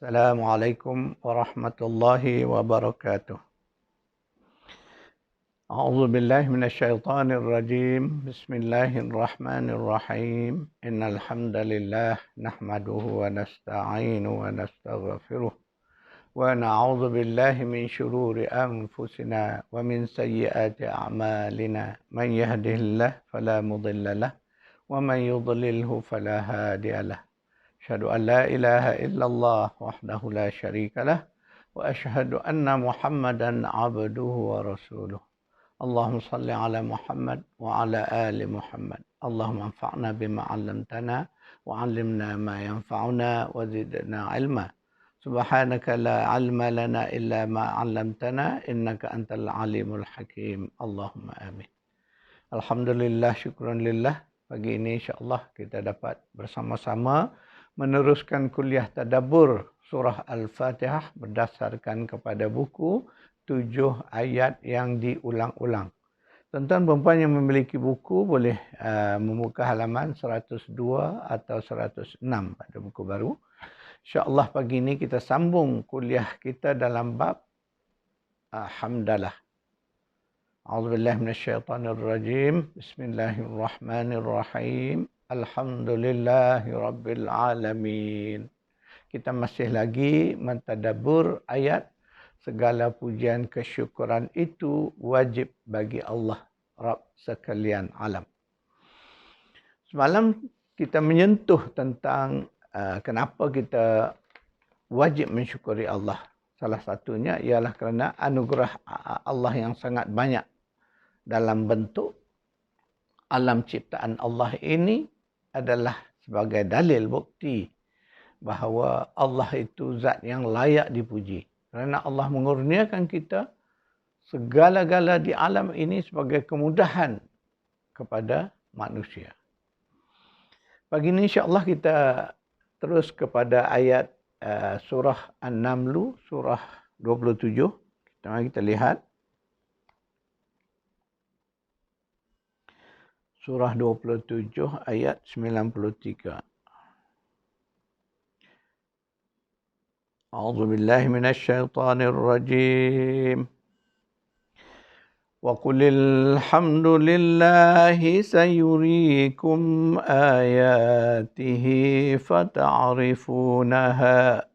Assalamualaikum warahmatullahi wabarakatuh. A'udzu billahi minasyaitonir rajim. Bismillahirrahmanirrahim. Innal hamdalillah nahmaduhu wa nasta'inu wa nastaghfiruh wa na'udzu billahi min shururi anfusina wa min sayyiati a'malina. Man yahdihillahu fala mudilla lahu wa man yudlilhu fala hadiya lahu. Asyhadu an la ilaha illallah wahdahu la syarika lah wa asyhadu anna Muhammadan abduhu wa rasuluh. Allahumma salli ala Muhammad wa ala ali Muhammad. Allahumma anfa'na bima 'allamtana wa 'allimna ma yanfa'una wa zidna 'ilma. Subhanaka la 'ilma lana illa ma 'allamtana innaka antal alimul hakim. Allahumma amin. Alhamdulillah, syukran lillah. Pagi ini insya-Allah kita dapat bersama-sama meneruskan kuliah tadabbur surah Al-Fatihah berdasarkan kepada buku 7 ayat yang diulang-ulang. Tuan-tuan perempuan yang memiliki buku boleh membuka halaman 102 atau 106 pada buku baru. InsyaAllah pagi ini kita sambung kuliah kita dalam bab hamdalah. A'udzubillahi minasyaitonirrajim. Bismillahirrahmanirrahim. Alhamdulillahi Rabbil Alamin. Kita masih lagi mentadabbur ayat segala pujian kesyukuran itu wajib bagi Allah, Rabb sekalian alam. Semalam kita menyentuh tentang kenapa kita wajib mensyukuri Allah. Salah satunya ialah kerana anugerah Allah yang sangat banyak dalam bentuk alam ciptaan Allah ini adalah sebagai dalil bukti bahawa Allah itu zat yang layak dipuji. Kerana Allah mengurniakan kita segala-gala di alam ini sebagai kemudahan kepada manusia. Pagi ini insya-Allah kita terus kepada ayat surah An-Naml, surah 27. Kita lihat. Surah 27 ayat 93. A'udzu billahi minasyaitonir rajim. Wa qulil hamdulillahi sayuriikum ayatihi fata'rifunaha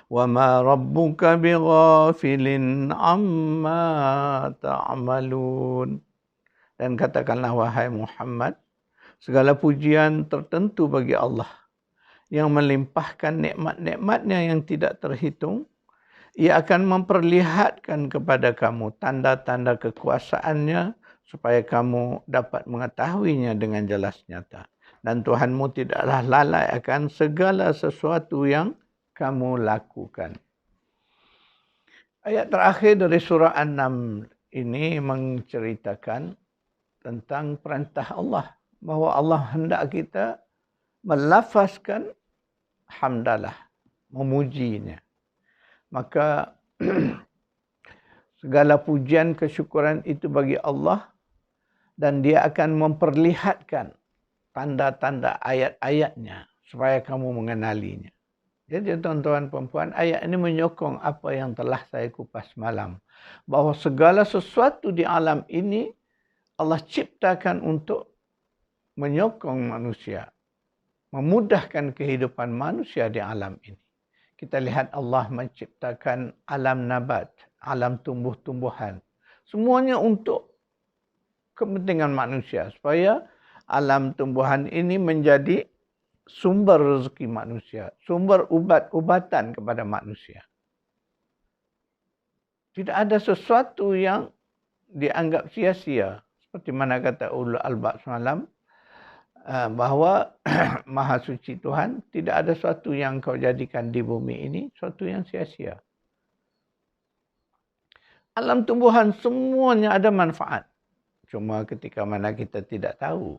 wa ma rabbuka bighafilin amma ta'malun. Dan katakanlah wahai Muhammad, segala pujian tertentu bagi Allah yang melimpahkan nikmat-nikmatnya yang tidak terhitung. Ia akan memperlihatkan kepada kamu tanda-tanda kekuasaannya supaya kamu dapat mengetahuinya dengan jelas nyata. Dan Tuhanmu tidaklah lalai akan segala sesuatu yang kamu lakukan. Ayat terakhir dari surah An-Naml ini menceritakan tentang perintah Allah, bahawa Allah hendak kita melafazkan hamdalah, memujinya. Maka segala pujian kesyukuran itu bagi Allah dan dia akan memperlihatkan tanda-tanda ayat-ayatnya supaya kamu mengenalinya. Jadi tuan-tuan perempuan, ayat ini menyokong apa yang telah saya kupas malam, bahawa segala sesuatu di alam ini Allah ciptakan untuk menyokong manusia, memudahkan kehidupan manusia di alam ini. Kita lihat Allah menciptakan alam nabat, alam tumbuh-tumbuhan. Semuanya untuk kepentingan manusia, supaya alam tumbuhan ini menjadi sumber rezeki manusia, sumber ubat-ubatan kepada manusia. Tidak ada sesuatu yang dianggap sia-sia. Seperti mana kata ulul albab semalam, bahawa Maha Suci Tuhan, tidak ada sesuatu yang kau jadikan di bumi ini, sesuatu yang sia-sia. Alam tumbuhan semuanya ada manfaat. Cuma ketika mana kita tidak tahu,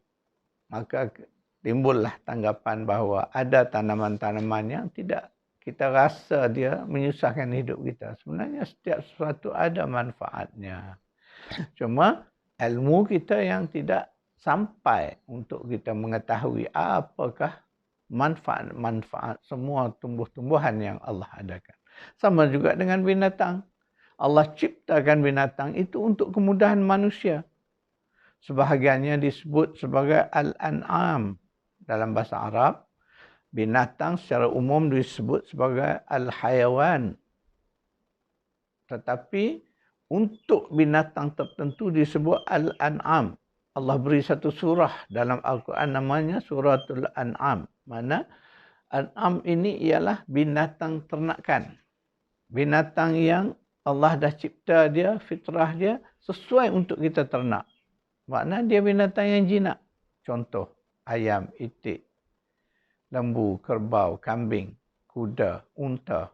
maka timbullah tanggapan bahawa ada tanaman-tanaman yang tidak kita rasa dia menyusahkan hidup kita. Sebenarnya setiap sesuatu ada manfaatnya. Cuma ilmu kita yang tidak sampai untuk kita mengetahui apakah manfaat semua tumbuh-tumbuhan yang Allah adakan. Sama juga dengan binatang. Allah ciptakan binatang itu untuk kemudahan manusia. Sebahagiannya disebut sebagai al-an'am dalam bahasa Arab. Binatang secara umum disebut sebagai al-hayawan. Tetapi untuk binatang tertentu disebut al-an'am. Allah beri satu surah dalam Al-Quran namanya Suratul An'am. Mana an'am ini ialah binatang ternakan. Binatang yang Allah dah cipta dia, fitrah dia sesuai untuk kita ternak. Makna dia binatang yang jinak. Contoh, ayam, itik, lembu, kerbau, kambing, kuda, unta.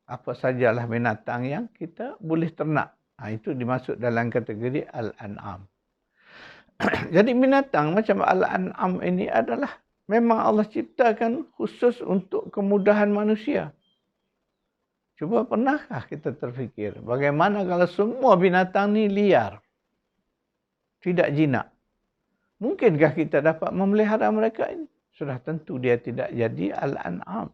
Apa sajalah binatang yang kita boleh ternak. Itu dimasuk dalam kategori al-an'am. Jadi binatang macam al-an'am ini adalah memang Allah ciptakan khusus untuk kemudahan manusia. Cuba pernahkah kita terfikir bagaimana kalau semua binatang ni liar? Tidak jinak. Mungkinkah kita dapat memelihara mereka ini? Sudah tentu dia tidak jadi al-an'am.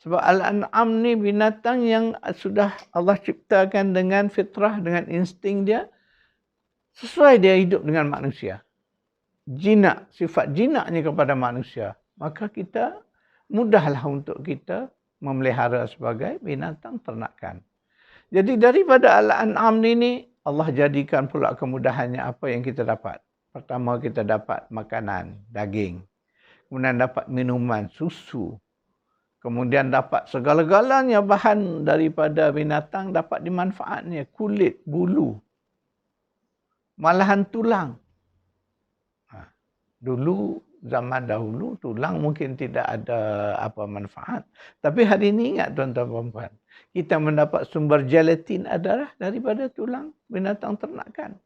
Sebab al-an'am ni binatang yang sudah Allah ciptakan dengan fitrah, dengan insting dia. Sesuai dia hidup dengan manusia. Jinak, sifat jinaknya kepada manusia. Maka kita mudahlah untuk kita memelihara sebagai binatang ternakan. Jadi daripada al-an'am ini, Allah jadikan pula kemudahannya apa yang kita dapat. Pertama kita dapat makanan, daging. Kemudian dapat minuman, susu. Kemudian dapat segala-galanya bahan daripada binatang dapat dimanfaatnya. Kulit, bulu. Malahan tulang. Dulu, zaman dahulu, tulang mungkin tidak ada apa manfaat. Tapi hari ini ingat tuan-tuan perempuan. Kita mendapat sumber gelatin adalah daripada tulang binatang ternakan.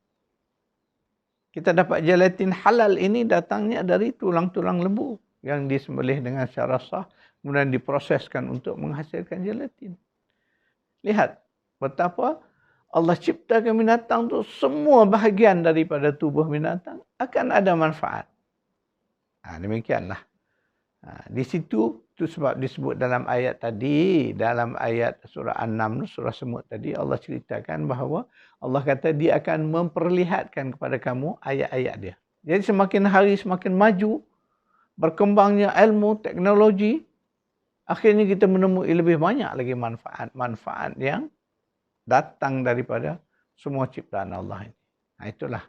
Kita dapat gelatin halal ini datangnya dari tulang-tulang lembu yang disembelih dengan secara sah. Kemudian diproseskan untuk menghasilkan gelatin. Lihat betapa Allah ciptakan binatang tu semua bahagian daripada tubuh binatang akan ada manfaat. Demikianlah. Di situ tu sebab disebut dalam ayat tadi, dalam ayat surah An-Naml, surah semut tadi Allah ceritakan bahawa Allah kata dia akan memperlihatkan kepada kamu ayat-ayat dia. Jadi semakin hari semakin maju berkembangnya ilmu, teknologi, akhirnya kita menemui lebih banyak lagi manfaat-manfaat yang datang daripada semua ciptaan Allah ini. Itulah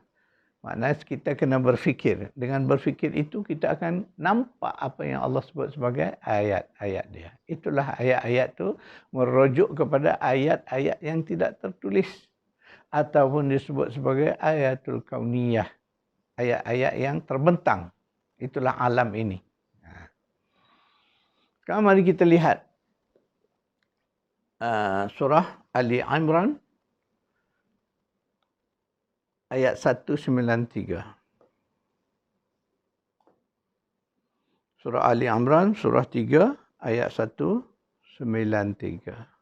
maknanya kita kena berfikir. Dengan berfikir itu kita akan nampak apa yang Allah sebut sebagai ayat-ayat dia. Itulah ayat-ayat itu merujuk kepada ayat-ayat yang tidak tertulis. Ataupun disebut sebagai ayatul kauniyah. Ayat-ayat yang terbentang. Itulah alam ini. Sekarang mari kita lihat surah Ali Imran ayat 193. Surah Ali Imran surah 3 ayat 193.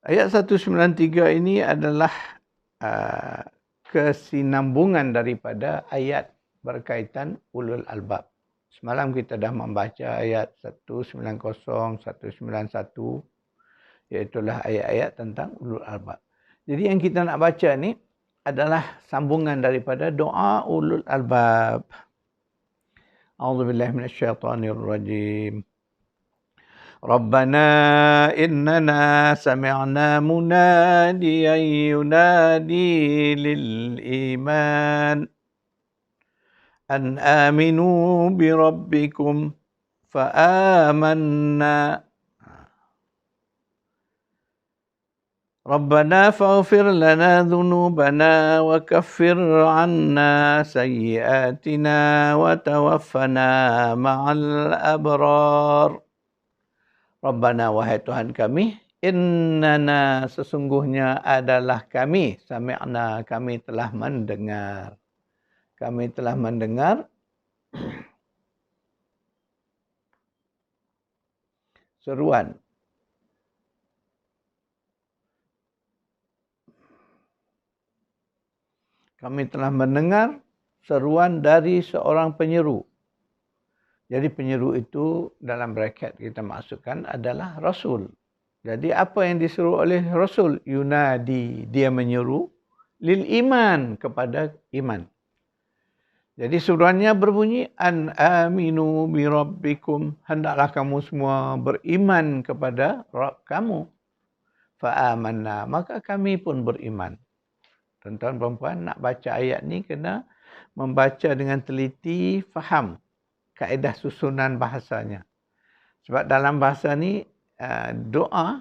Ayat 193 ini adalah kesinambungan daripada ayat berkaitan ulul albab. Semalam kita dah membaca ayat 190, 191, iaitulah ayat-ayat tentang ulul albab. Jadi yang kita nak baca ni adalah sambungan daripada doa ulul albab. A'udzubillahi minasyaitonirrajim. Rabbana innana sami'na munadiyan yunadi lil iman an aminu bi rabbikum fa amanna. Rabbana faghfir lana dhunubana wa kaffir 'anna sayyi'atina wa tawaffana ma'al abrar. Rabbana, wahai Tuhan kami, innana, sesungguhnya adalah kami, sami'na, kami telah mendengar. Kami telah mendengar seruan. Kami telah mendengar seruan dari seorang penyeru. Jadi penyeru itu dalam braket kita masukkan adalah Rasul. Jadi apa yang disuruh oleh Rasul? Yunadi, dia menyeru lil iman, kepada iman. Jadi suruhannya berbunyi, an aminu bi rabbikum, hendaklah kamu semua beriman kepada Rabb kamu. Fa amanna, maka kami pun beriman. Tuan-tuan perempuan nak baca ayat ni kena membaca dengan teliti, faham kaedah susunan bahasanya. Sebab dalam bahasa ni doa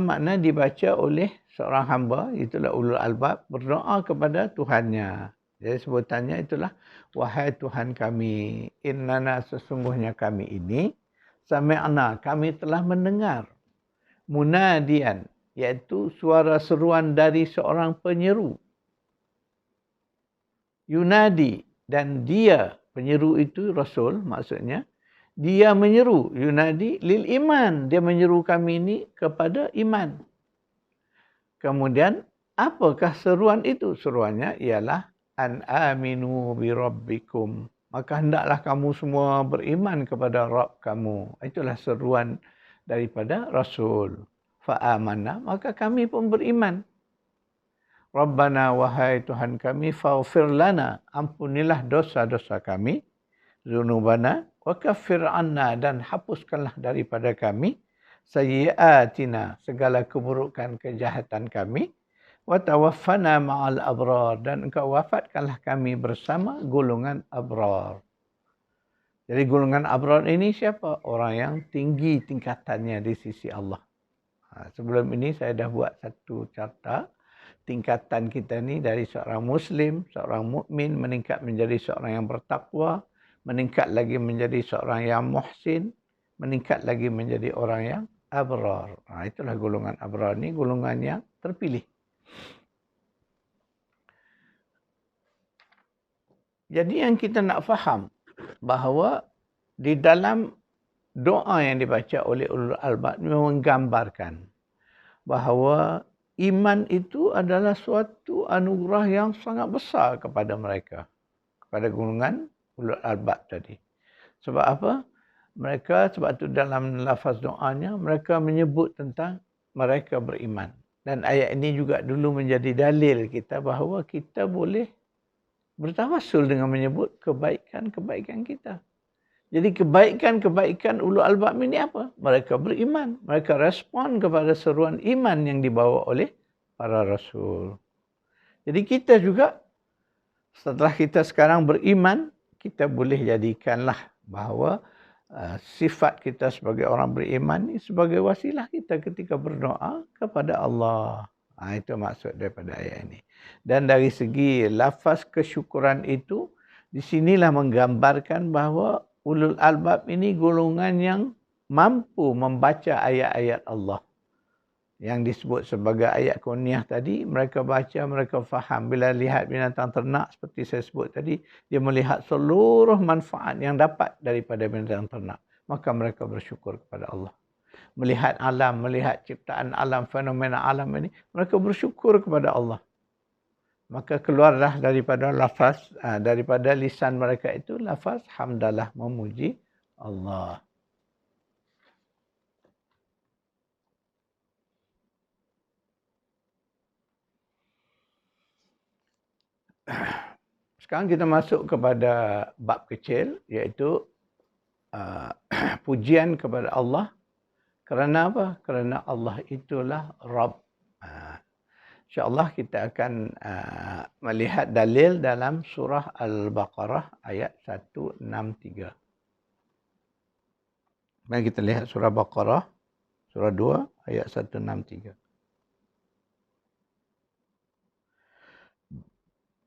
makna dibaca oleh seorang hamba, itulah ulul albab, berdoa kepada Tuhannya. Jadi sebutannya itulah, wahai Tuhan kami, innana, sesungguhnya kami ini, sami'na, kami telah mendengar, munadian, iaitu suara seruan dari seorang penyeru. Yunadi, dan dia, penyeru itu Rasul maksudnya, dia menyeru, yunadi lil iman, dia menyeru kami ini kepada iman. Kemudian, apakah seruan itu? Seruannya ialah, an aminu bi rabbikum, maka hendaklah kamu semua beriman kepada Rabb kamu. Itulah seruan daripada Rasul. Fa amanna, maka kami pun beriman. Rabbana, wahai Tuhan kami, faghfir lana, ampunilah dosa-dosa kami, zunubana, wa kaffir anna, dan hapuskanlah daripada kami, sayyiatina, segala keburukan kejahatan kami, wa tawaffana ma'al abrar, dan engkau wafatkanlah kami bersama golongan abrar. Jadi golongan abrar ini siapa? Orang yang tinggi tingkatannya di sisi Allah. Sebelum ini saya dah buat satu carta tingkatan kita ni, dari seorang Muslim, seorang mukmin meningkat menjadi seorang yang bertakwa, meningkat lagi menjadi seorang yang muhsin, meningkat lagi menjadi orang yang abrar. Itulah golongan abrar ni, golongan yang terpilih. Jadi yang kita nak faham bahawa di dalam doa yang dibaca oleh ulul albab menggambarkan bahawa iman itu adalah suatu anugerah yang sangat besar kepada mereka, kepada golongan ulul albab tadi. Sebab apa? Sebab itu dalam lafaz doanya mereka menyebut tentang mereka beriman. Dan ayat ini juga dulu menjadi dalil kita bahawa kita boleh bertawassul dengan menyebut kebaikan-kebaikan kita. Jadi kebaikan-kebaikan ulul albab ini apa? Mereka beriman. Mereka respon kepada seruan iman yang dibawa oleh para rasul. Jadi kita juga, setelah kita sekarang beriman, kita boleh jadikanlah bahawa sifat kita sebagai orang beriman ini sebagai wasilah kita ketika berdoa kepada Allah. Itu maksud daripada ayat ini. Dan dari segi lafaz kesyukuran itu, di sinilah menggambarkan bahawa ulul albab ini golongan yang mampu membaca ayat-ayat Allah. Yang disebut sebagai ayat kauniyah tadi, mereka baca, mereka faham. Bila lihat binatang ternak, seperti saya sebut tadi, dia melihat seluruh manfaat yang dapat daripada binatang ternak. Maka mereka bersyukur kepada Allah. Melihat alam, melihat ciptaan alam, fenomena alam ini, mereka bersyukur kepada Allah. Maka keluarlah daripada lafaz, daripada lisan mereka itu lafaz hamdalah, memuji Allah. Sekarang kita masuk kepada bab kecil, iaitu pujian kepada Allah. Kerana apa? Kerana Allah itulah Rabb. InsyaAllah kita akan melihat dalil dalam surah Al-Baqarah ayat 163. Mari kita lihat surah Baqarah, surah 2 ayat 163.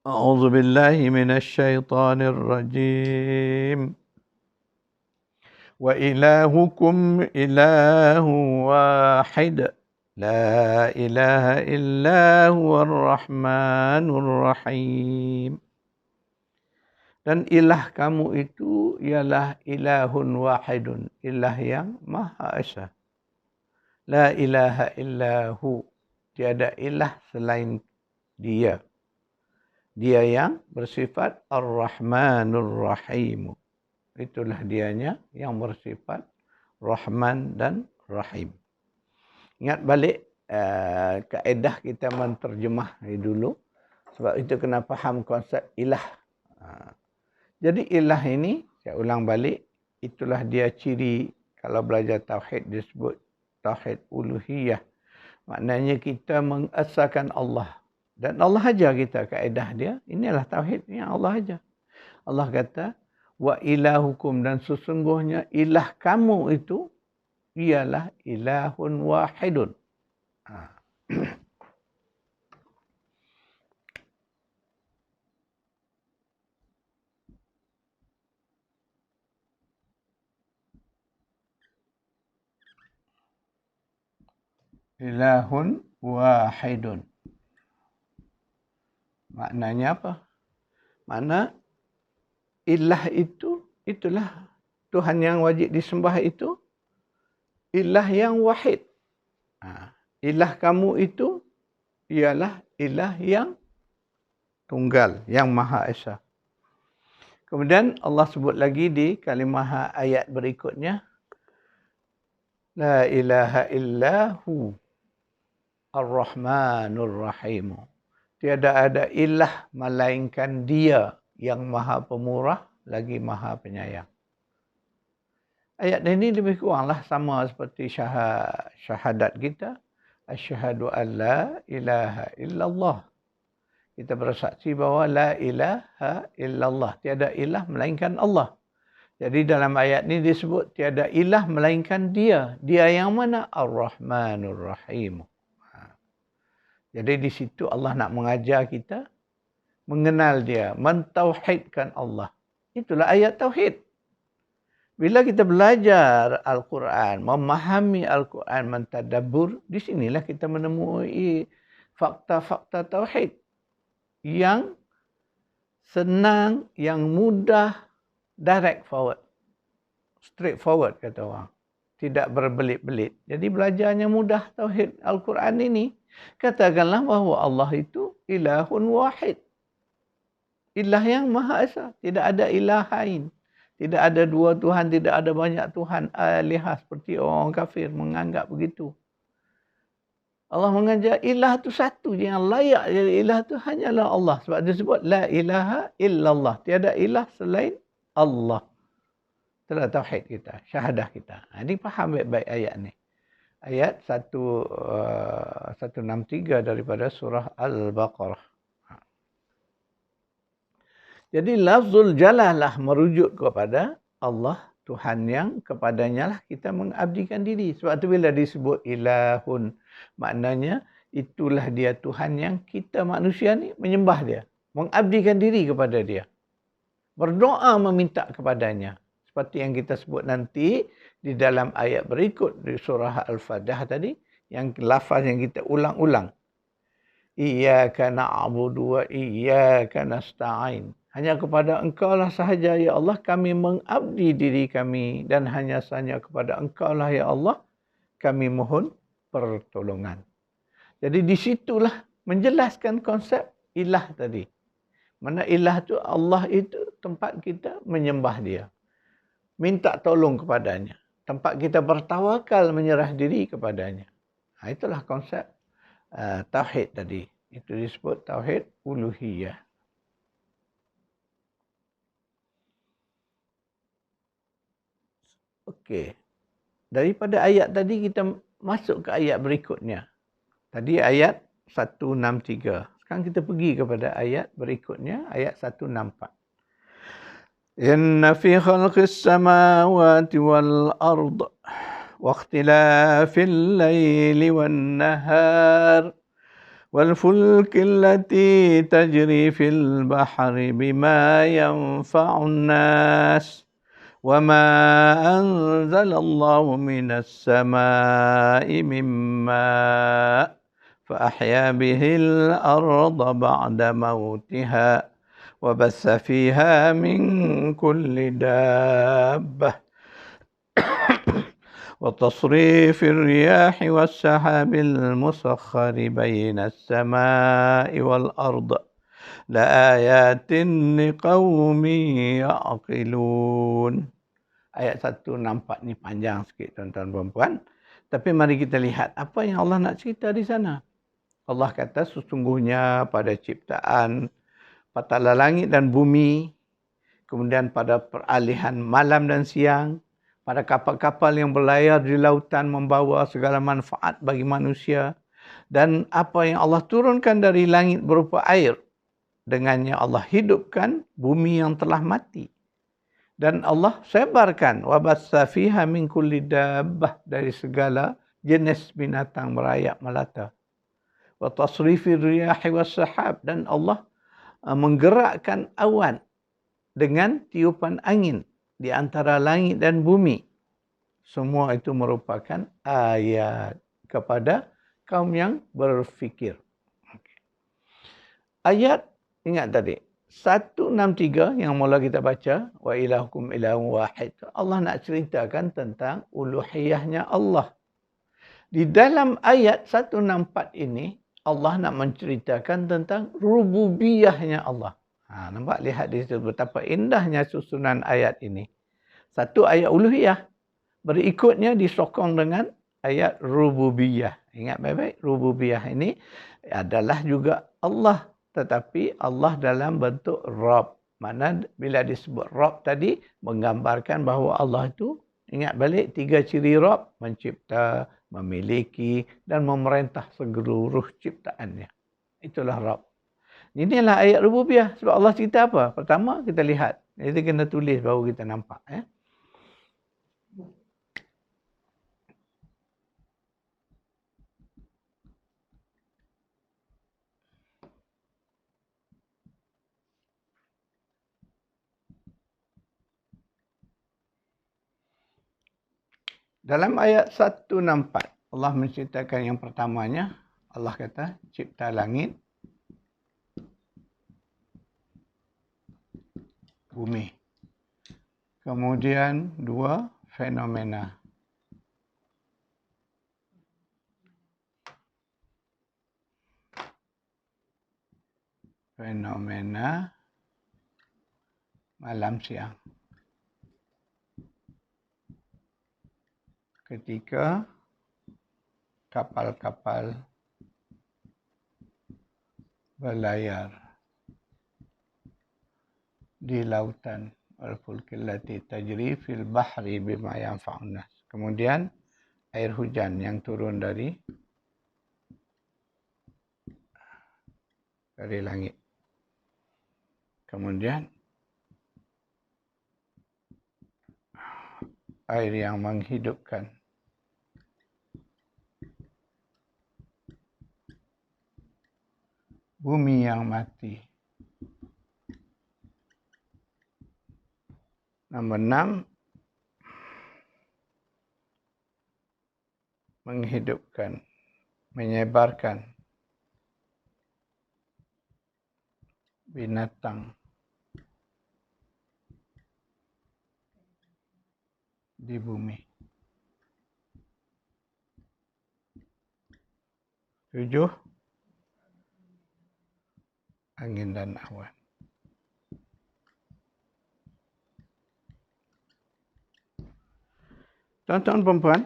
A'udzu billahi minasy syaithanir rajim. Wa ilahukum ilahu wahid. La ilaha illa huwar rahmanur rahim. Dan ilah kamu itu ialah ilahun wahidun, ilah yang Maha Esa. La ilaha illahu, tiada ilah selain Dia. Dia yang bersifat Ar-Rahmanur Rahim. Itulah dianya yang bersifat Rahman dan Rahim. Ingat balik kaedah kita menterjemah dulu. Sebab itu kena faham konsep ilah. Jadi ilah ini, saya ulang balik, itulah dia ciri kalau belajar tauhid disebut tauhid uluhiyah. Maknanya kita mengesahkan Allah. Dan Allah ajar kita kaedah dia. Inilah tauhid yang Allah ajar. Allah kata, wa ilahukum, dan sesungguhnya ilah kamu itu ialah ilahun wahidun. Ilahun wahidun. Maknanya apa? Makna ilah itu, itulah Tuhan yang wajib disembah itu, ilah yang wahid. Ilah kamu itu ialah ilah yang tunggal, yang Maha Esa. Kemudian Allah sebut lagi di kalimah ayat berikutnya, La ilaha illahu Ar-Rahmanur Rahim. Tiada ada ilah melainkan Dia yang Maha Pemurah lagi Maha Penyayang. Ayat ini lebih kuranglah sama seperti syahadat kita. Asyhadu an la ilaha illallah. Kita bersaksi bahawa la ilaha illallah. Tiada ilah melainkan Allah. Jadi dalam ayat ini disebut tiada ilah melainkan Dia. Dia yang mana? Ar-Rahmanur Rahim. Jadi di situ Allah nak mengajar kita mengenal Dia, mentauhidkan Allah. Itulah ayat tauhid. Bila kita belajar Al-Quran, memahami Al-Quran, mentadabbur, di sinilah kita menemui fakta-fakta tauhid yang senang, yang mudah, direct forward. Straight forward kata orang. Tidak berbelit-belit. Jadi belajarnya mudah tauhid Al-Quran ini. Katakanlah bahawa Allah itu ilahun wahid. Ilah yang Maha Esa. Tidak ada ilah lain. Tidak ada dua Tuhan, tidak ada banyak Tuhan. Alihah seperti orang kafir menganggap begitu. Allah mengajar ilah itu satu. Yang layak jadi ilah itu hanyalah Allah. Sebab dia sebut la ilaha illallah. Tiada ilah selain Allah. Itulah tauhid kita, syahadah kita. Ini faham baik-baik ayat ni. Ayat 163 daripada surah Al-Baqarah. Jadi lafzul jalalah merujuk kepada Allah, Tuhan yang kepadanya lah kita mengabdikan diri. Sebab tu bila disebut ilahun, maknanya itulah dia Tuhan yang kita manusia ni menyembah dia. Mengabdikan diri kepada dia. Berdoa meminta kepadanya. Seperti yang kita sebut nanti di dalam ayat berikut di surah Al-Fatihah tadi, yang lafaz yang kita ulang-ulang. Iyyaka na'budu wa iyyaka nasta'in. Hanya kepada Engkau lah sahaja ya Allah kami mengabdi diri kami, dan hanya sahaja kepada Engkau lah ya Allah kami mohon pertolongan. Jadi di situlah menjelaskan konsep ilah tadi. Mana ilah tu Allah itu tempat kita menyembah dia. Minta tolong kepadanya. Tempat kita bertawakal menyerah diri kepadanya. Itulah konsep tauhid tadi. Itu disebut tauhid uluhiyah. Okey. Daripada ayat tadi kita masuk ke ayat berikutnya. Tadi ayat 163. Sekarang kita pergi kepada ayat berikutnya, ayat 164. Inna fi khalqis samawati wal ard wa ikhtilafil laili wan nahar wal fulki allati tajri fil bahri bima yanfa'un nas wa ma anzalallahu minas samai mimma فأحيا به الأرض بعد موتها وبث فيها من كل دابة وتصريف الرياح والسحاب المسخر بين السماء والأرض laayatin liqaumin ya'qilun. Ayat 164 ni panjang sikit tuan-tuan dan puan. Tapi mari kita lihat apa yang Allah nak cerita di sana. Allah kata sesungguhnya pada ciptaan patala langit dan bumi, kemudian pada peralihan malam dan siang, pada kapal-kapal yang berlayar di lautan membawa segala manfaat bagi manusia, dan apa yang Allah turunkan dari langit berupa air, dengannya Allah hidupkan bumi yang telah mati. Dan Allah sebarkan wabassa fiha min kulli dabbah, dari segala jenis binatang merayap melata. Wa tasrifir riyahi was sahab, dan Allah menggerakkan awan dengan tiupan angin di antara langit dan bumi. Semua itu merupakan ayat kepada kaum yang berfikir. Ayat, ingat tadi, 163 yang mula kita baca, wa ilahukum ilahun wahid. Allah nak ceritakan tentang uluhiyahnya Allah. Di dalam ayat 164 ini, Allah nak menceritakan tentang rububiyahnya Allah. Nampak, lihat di situ betapa indahnya susunan ayat ini. Satu ayat uluhiyah, berikutnya disokong dengan ayat rububiyah. Ingat baik-baik, rububiyah ini adalah juga Allah, tetapi Allah dalam bentuk Rabb. Mana bila disebut Rabb tadi, menggambarkan bahawa Allah itu, ingat balik 3 ciri Rabb, mencipta, memiliki dan memerintah seluruh ciptaannya. Itulah Rabb. Inilah ayat rububiyah. Sebab Allah cerita apa? Pertama kita lihat. Kita kena tulis baru kita nampak. Dalam ayat 164, Allah menceritakan yang pertamanya, Allah kata, cipta langit, bumi. Kemudian 2, fenomena. Fenomena malam siang. Ketika kapal-kapal berlayar di lautan, al-fulkil lati tajri fil bahri bima yanfa'un nas. Kemudian air hujan yang turun dari langit. Kemudian air yang menghidupkan bumi yang mati. Nombor 6, menghidupkan, menyebarkan binatang di bumi. 7, angin dan awan. Tuan-tuan perempuan,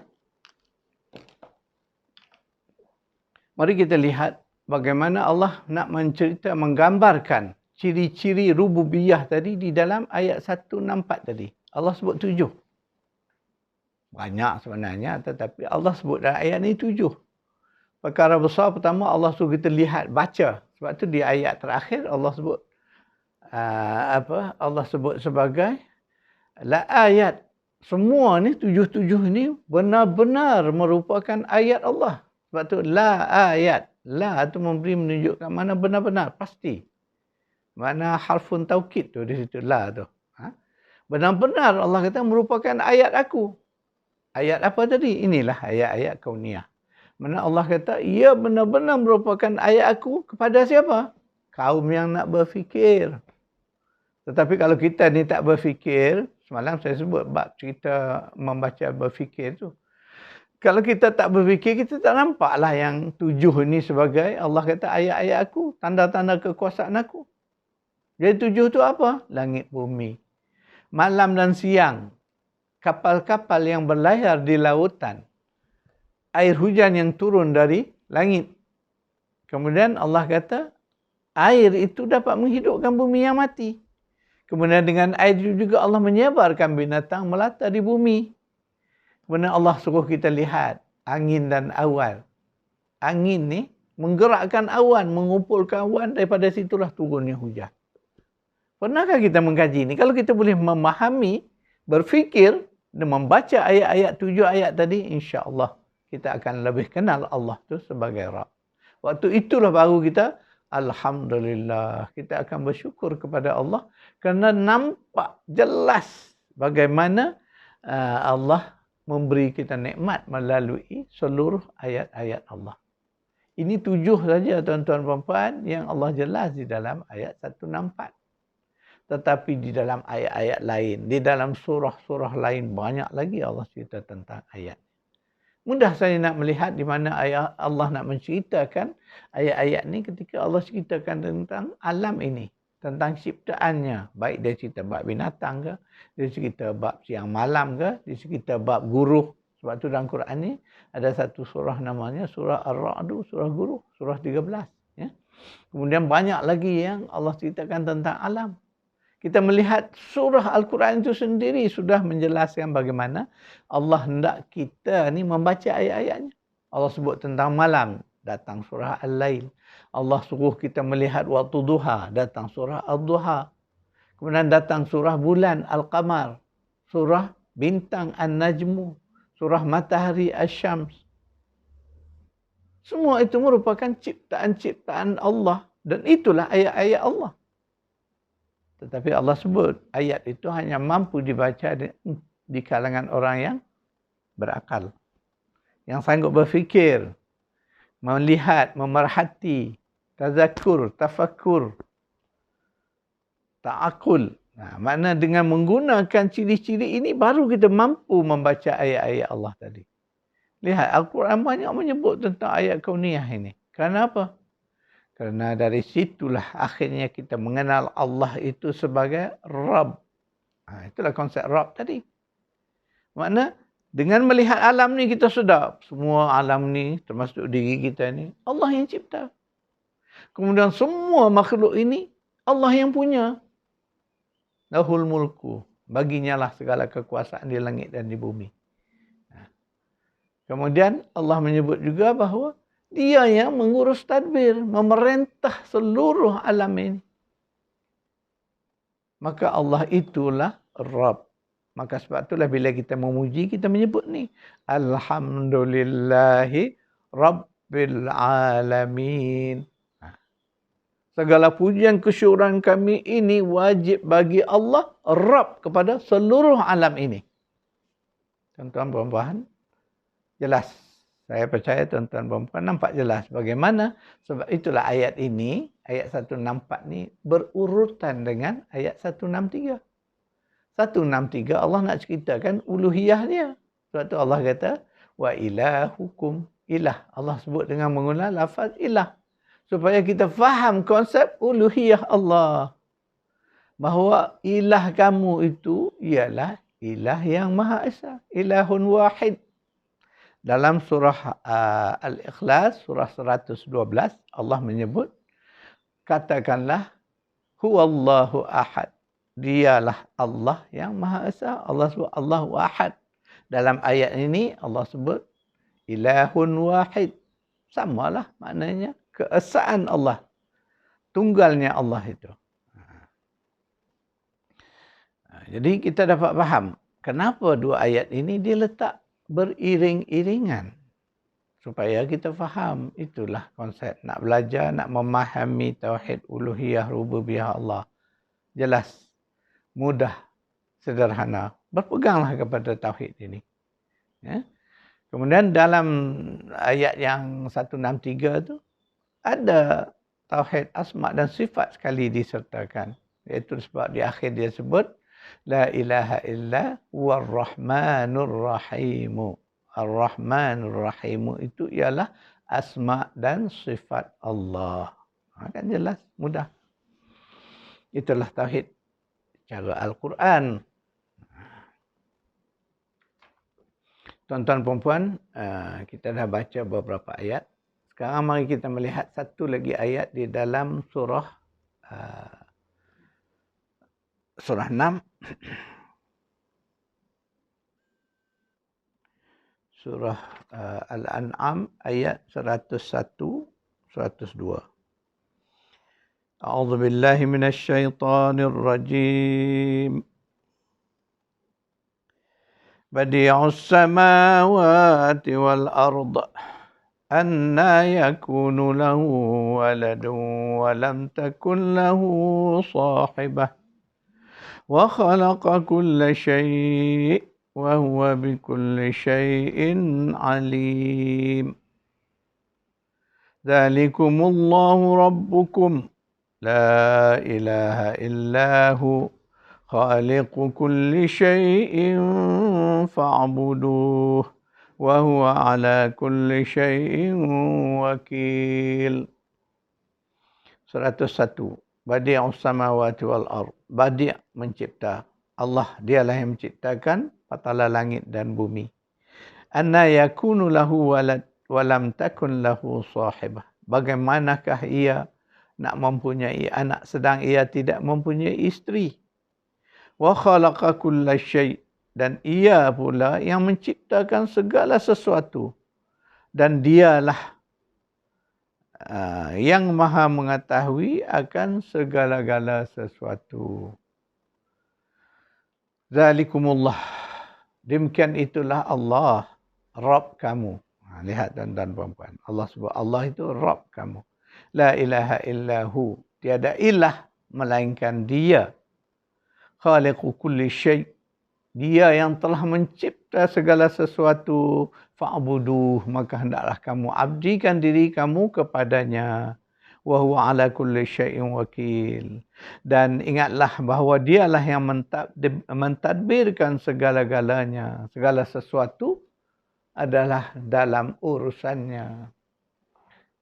mari kita lihat bagaimana Allah nak mencerita, menggambarkan ciri-ciri rububiyah tadi di dalam ayat 164 tadi. Allah sebut 7. Banyak sebenarnya, tetapi Allah sebut dalam ayat ni 7. Perkara besar pertama Allah suruh kita lihat, baca. Sebab tu di ayat terakhir Allah sebut Allah sebut sebagai la ayat. Semua ni 7 ni benar-benar merupakan ayat Allah. Sebab tu la ayat. La tu memberi menunjukkan mana benar-benar, pasti. Mana harfun taukid tu di situ, la tu. Benar-benar Allah kata merupakan ayat aku. Ayat apa tadi? Inilah ayat-ayat kauniyah. Mana Allah kata, ia benar-benar merupakan ayat aku kepada siapa? Kaum yang nak berfikir. Tetapi kalau kita ni tak berfikir, semalam saya sebut bab cerita membaca berfikir tu. Kalau kita tak berfikir, kita tak nampaklah yang 7 ini sebagai Allah kata ayat-ayat aku, tanda-tanda kekuasaan aku. Jadi 7 tu apa? Langit bumi, malam dan siang, kapal-kapal yang berlayar di lautan, air hujan yang turun dari langit. Kemudian Allah kata air itu dapat menghidupkan bumi yang mati. Kemudian dengan air itu juga Allah menyebarkan binatang melata di bumi. Kemudian Allah suruh kita lihat angin dan awan. Angin ni menggerakkan awan, mengumpulkan awan, daripada situlah turunnya hujan. Pernahkah kita mengkaji ini? Kalau kita boleh memahami, berfikir dan membaca ayat-ayat 7 ayat tadi, insya-Allah kita akan lebih kenal Allah tu sebagai Rabb. Waktu itulah baru kita alhamdulillah, kita akan bersyukur kepada Allah kerana nampak jelas bagaimana Allah memberi kita nikmat melalui seluruh ayat-ayat Allah. Ini 7 saja tuan-tuan dan puan yang Allah jelas di dalam ayat 164. Tetapi di dalam ayat-ayat lain, di dalam surah-surah lain banyak lagi Allah cerita tentang ayat. Mudah saya nak melihat di mana ayat Allah nak menceritakan ayat-ayat ni ketika Allah ceritakan tentang alam ini, tentang ciptaannya. Baik dia cerita bab binatang ke, dia cerita bab siang malam ke, dia cerita bab guruh. Sebab tu dalam Quran ni ada satu surah namanya surah Ar-Ra'd, surah guruh, surah 13. Ya. Kemudian banyak lagi yang Allah ceritakan tentang alam. Kita melihat surah Al-Quran itu sendiri sudah menjelaskan bagaimana Allah hendak kita ni membaca ayat-ayatnya. Allah sebut tentang malam, datang surah Al-Lail. Allah suruh kita melihat waktu duha, datang surah Al-Duha. Kemudian datang surah bulan Al-Qamar, surah bintang An-Najmu, surah matahari Asy-Syams. Semua itu merupakan ciptaan-ciptaan Allah dan itulah ayat-ayat Allah. Tetapi Allah sebut ayat itu hanya mampu dibaca di kalangan orang yang berakal. Yang sanggup berfikir, melihat, memerhati, tazakur, tafakur, ta'akul. Nah, makna dengan menggunakan ciri-ciri ini baru kita mampu membaca ayat-ayat Allah tadi. Lihat, Al-Quran banyak menyebut tentang ayat kauniyah ini. Kerana apa? Kerana dari situlah akhirnya kita mengenal Allah itu sebagai Rabb. Itulah konsep Rabb tadi. Makna dengan melihat alam ni kita sedap. Semua alam ni termasuk diri kita ni Allah yang cipta. Kemudian semua makhluk ini Allah yang punya. Lahul mulku. Baginya lah segala kekuasaan di langit dan di bumi. Kemudian Allah menyebut juga bahawa Dia yang mengurus tadbir, memerintah seluruh alam ini. Maka Allah itulah Rabb. Maka sebab itulah bila kita memuji, kita menyebut ni. Alhamdulillahi Rabbil Alamin. Segala pujian kesyukuran kami ini wajib bagi Allah, Rabb kepada seluruh alam ini. Tuan-tuan puan-puan, jelas. Saya percaya tuan-tuan dan puan nampak jelas bagaimana. Sebab itulah ayat ini, ayat 164 ni berurutan dengan ayat 163. 163 Allah nak ceritakan uluhiyah dia. Sebab tu Allah kata, wa ilahukum ilah. Allah sebut dengan menggunakan lafaz ilah. Supaya kita faham konsep uluhiyah Allah. Bahawa ilah kamu itu ialah ilah yang Maha Esa. Ilahun wahid. Dalam surah Al-Ikhlas, surah 112, Allah menyebut, katakanlah, huwallahu ahad. Dialah Allah yang Maha Esa. Allah sebut Allahu ahad. Dalam ayat ini, Allah sebut, ilahun wahid. Samalah maknanya, keesaan Allah. Tunggalnya Allah itu. Jadi kita dapat faham, kenapa dua ayat ini diletak beriring-iringan supaya kita faham. Itulah konsep nak belajar, nak memahami tauhid uluhiyah rububiyah Allah. Jelas, mudah, sederhana. Berpeganglah kepada tauhid ini. Ya. Kemudian dalam ayat yang 163 tu ada tauhid asma dan sifat sekali disertakan. Iaitu sebab di akhir dia sebut la ilaha illa huwar rahmanur rahim. Ar-Rahmanur Rahim itu ialah asma dan sifat Allah. Kan jelas, mudah. Itulah tauhid cara Al-Quran. Tuan-tuan perempuan, kita dah baca beberapa ayat. Sekarang mari kita melihat satu lagi ayat di dalam surah 6. Surah Al-An'am ayat 101, 102. A'udzu billahi minasyaitonir rajim. Badi'us samawati wal ard. Anna yakunu lahu waladun wa lam takun lahu sahibah. Wa khalaqa kulla syai' wa huwa bikulli syai'in alim. Dzalikumullahu rabbukum la ilaha illahu khaliqu kulli syai'in fa'buduh wa huwa ala kulli syai'in wakil. 101. Badi'us samawati wal ard. Badi' mencipta. Allah dialah yang menciptakan patala langit dan bumi. Anna yakunu lahu walad wa lam takun lahu sahibah. Bagaimanakah ia nak mempunyai anak sedang ia tidak mempunyai isteri? Wa khalaqa kulla syai', dan ia pula yang menciptakan segala sesuatu, dan dialah yang maha mengetahui akan segala-gala sesuatu. Zalikumullah, demikian itulah Allah, Rabb kamu. Lihat tuan-tuan perempuan, Allah sebut Allah itu Rabb kamu. La ilaha illahu, tiada ilah melainkan dia. Khaliqu kulli syai', dia yang telah mencipta segala sesuatu. Fa'buduh, maka hendaklah kamu abdikan diri kamu kepadanya. Wa huwa ala kulli syai'in wakil. Dan ingatlah bahawa dialah yang mentadbirkan segala-galanya. Segala sesuatu adalah dalam urusannya.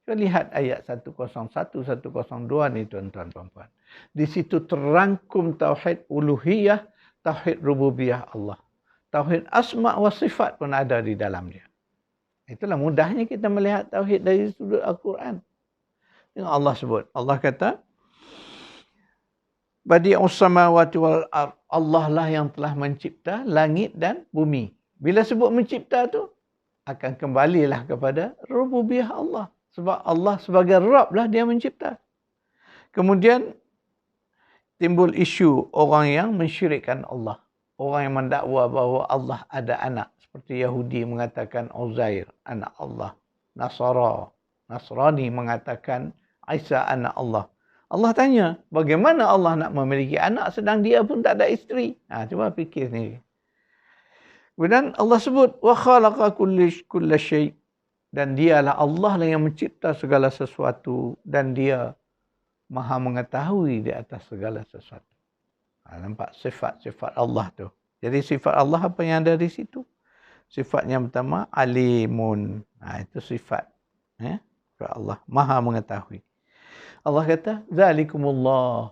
Kita lihat ayat 101, 102 ni tuan-tuan perempuan. Di situ terangkum tauhid uluhiyah, tauhid rububiyah Allah. Tauhid asma wa sifat pun ada di dalamnya. Itulah mudahnya kita melihat tauhid dari sudut Al-Quran. Yang Allah sebut. Allah kata, Badi'us samawati wal ard. Allah lah yang telah mencipta langit dan bumi. Bila sebut mencipta tu, akan kembalilah kepada rububiyah Allah. Sebab Allah sebagai Rabb lah dia mencipta. Kemudian timbul isu orang yang mensyirikkan Allah. Orang yang mendakwa bahawa Allah ada anak. Seperti Yahudi mengatakan Uzair anak Allah. Nasrani mengatakan Isa anak Allah. Allah tanya, bagaimana Allah nak memiliki anak sedang dia pun tak ada isteri? Cuba fikir ni. Kemudian Allah sebut, wa khalaqa kulla syai'. Dan dialah Allah lah yang mencipta segala sesuatu. Dan dia maha mengetahui di atas segala sesuatu. Nampak sifat-sifat Allah tu. Jadi sifat Allah apa yang ada di situ? Sifat yang pertama, alimun. Itu sifat. Sifat Allah, maha mengetahui. Allah kata, Zalikumullah.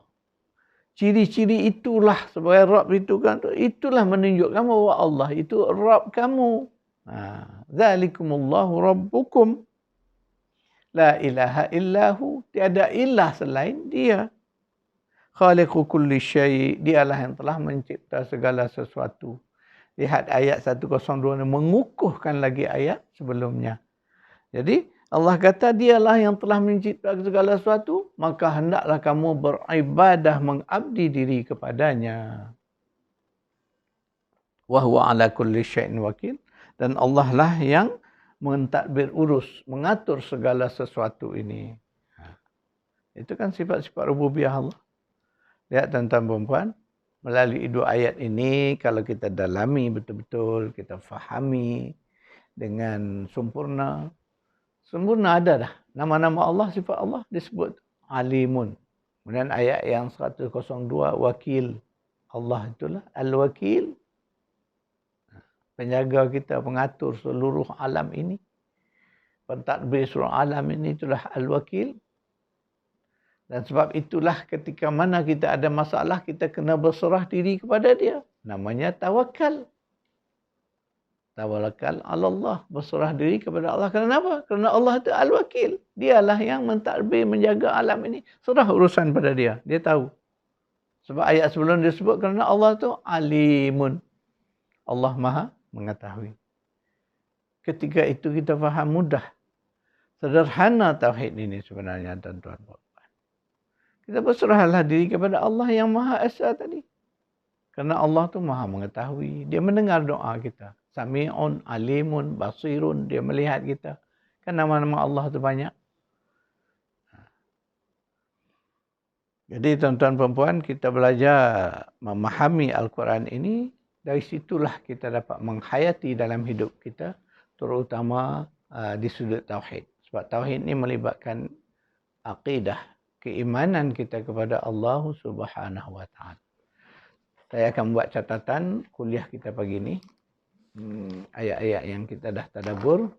Ciri-ciri itulah sebagai Rabb itu kan. Itulah menunjukkan bahawa Allah itu Rabb kamu. Zalikumullahu Rabbukum. La ilaha illahu. Tiada ilah selain dia. Khaliqu kulli syai'. Dialah yang telah mencipta segala sesuatu. Lihat ayat 102 mengukuhkan lagi ayat sebelumnya. Jadi Allah kata dialah yang telah mencipta segala sesuatu. Maka hendaklah kamu beribadah mengabdi diri kepadanya. Wa huwa ala kulli syai'in wakil. Dan Allah lah yang mentadbir urus, mengatur segala sesuatu ini. Itu kan sifat-sifat rububiyah Allah. Lihat tuan-tuan perempuan, melalui dua ayat ini kalau kita dalami betul-betul, kita fahami dengan sempurna. Sempurna ada dah. Nama-nama Allah, sifat Allah disebut alimun. Kemudian ayat yang 102, wakil. Allah itulah al-wakil. penjaga kita, pengatur seluruh alam ini, pentadbir seluruh alam ini, itulah Al-Wakil. Dan sebab itulah ketika mana kita ada masalah, kita kena berserah diri kepada dia. Namanya tawakal. Tawakal ala Allah, berserah diri kepada Allah. Kenapa? Kerana Allah itu Al-Wakil. Dialah yang mentadbir, menjaga alam ini. Serah urusan pada dia. Dia tahu. Sebab ayat sebelum disebut kerana Allah itu alimun. Allah Maha mengetahui. Ketika itu kita faham mudah. Sederhana tauhid ini sebenarnya, tuan-tuan. Kita berserahlah diri kepada Allah yang Maha Esa tadi. Kerana Allah tu Maha mengetahui. Dia mendengar doa kita. Sami'un, alimun, basirun. Dia melihat kita. Kan nama-nama Allah tu banyak. Jadi tuan-tuan perempuan, kita belajar memahami Al-Quran ini. Dari situlah kita dapat menghayati dalam hidup kita. Terutama di sudut tauhid. Sebab tauhid ini melibatkan aqidah, keimanan kita kepada Allah Subhanahu wa taala. Saya akan buat catatan kuliah kita pagi ini. Ayat-ayat yang kita dah tadabbur.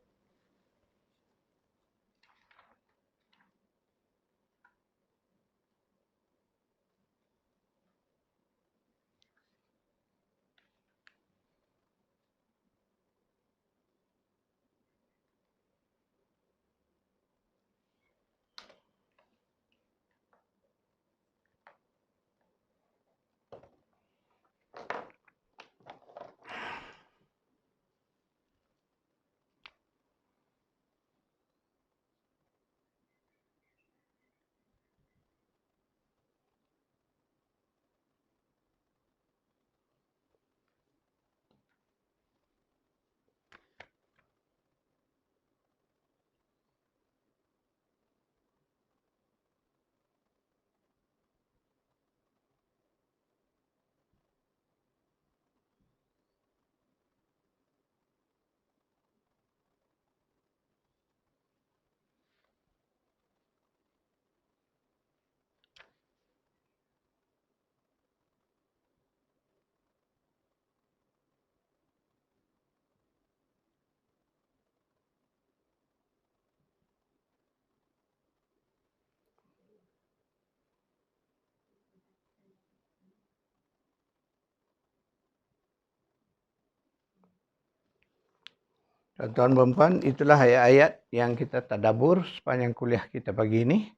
Tuan-tuan perempuan, itulah ayat-ayat yang kita tadabbur sepanjang kuliah kita pagi ini.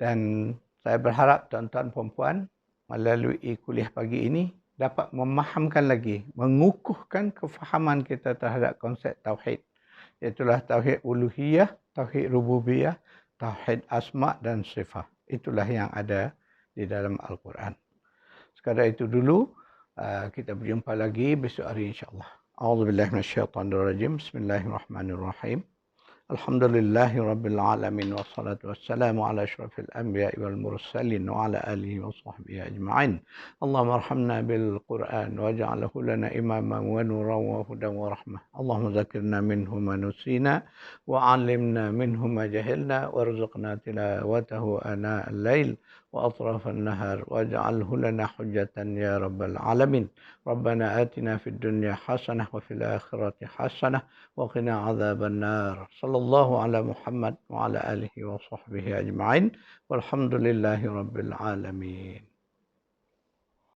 Dan saya berharap tuan-tuan perempuan melalui kuliah pagi ini dapat memahamkan lagi, mengukuhkan kefahaman kita terhadap konsep tauhid. Itulah tauhid uluhiyah, tauhid rububiyah, tauhid asma' dan sifat. Itulah yang ada di dalam Al-Quran. Sekadar itu dulu, kita berjumpa lagi besok hari insyaAllah. A'udzubillahi minasyaitonirrajim. Bismillahirrahmanirrahim. Alhamdulillahi rabbil alamin wassalatu wassalamu ala asyrafil anbiya'i wal mursalin wa ala alihi wa sahbihi ajma'in. Allahumma arhamna bil Qur'an waj'alhu lana imaman wa nuran wa hudan wa rahmah. Allahumma dzakirna minhu ma nusina wa 'allimna minhu ma jahilna warzuqna tilawatahu ana al-lail wa atraf an-nahar waj'alhu lana hujjatan ya rabbal alamin. Rabbana atina fid dunya hasanah wa fil akhirati hasanah wa qina 'adzaban nar. Sallallahu ala Muhammad wa ala alihi wa sahbihi ajma'in. Walhamdulillahi rabbil alamin.